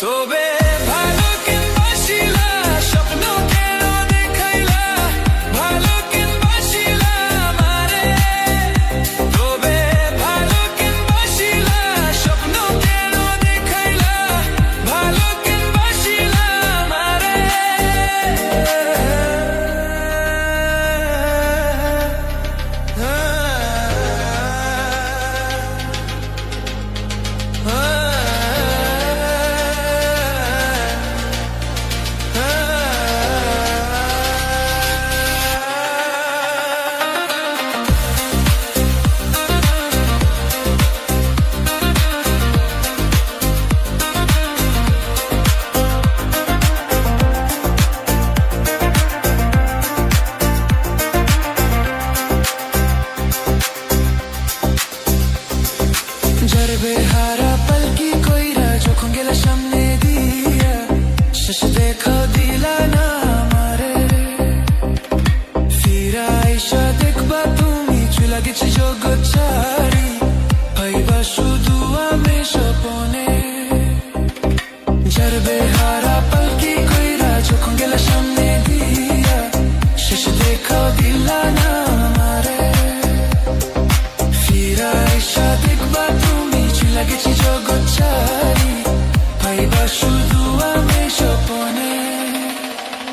তবে ভালো কিনবাসিলা স্বপ্ন কেন দেখাইলা ভালো কিনবাসিলা আমারে তবে ভালো কিনবাসিলা স্বপ্ন কেন দেখাইলা ভালো কিনবাসিলা আমারে বেহারা পালকি কইরা যখন গেলা সামনে দিয়া শেষ দেখা দিলা না আমারে ফিরা আইসা দেখবা তুমি চুলা গেছি জগৎ ছাড়ি পাইবা শুধু আমি স্বপনে যার বেহারা পালকি কইরা যখন গেলা সামনে দিয়া শেষ দেখা দিলা না আমারে ফিরা আইসা দেখবা লাগেছি জগৎ ছাড়ি পাইবা শুধু আমি স্বপনে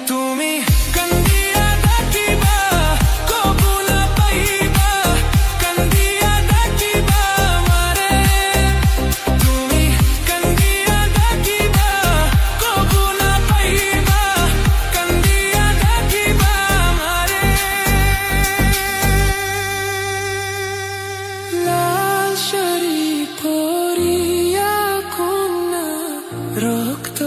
তুমি কান্দিয়া ডাকিবা কবু না পাইবা কান্দিয়া ডাকিবা আমারে তুমি কান্দিয়া ডাকিবা কবু না পাইবা কান্দিয়া ডাকিবা আমারে লাল শাড়ি রক্ত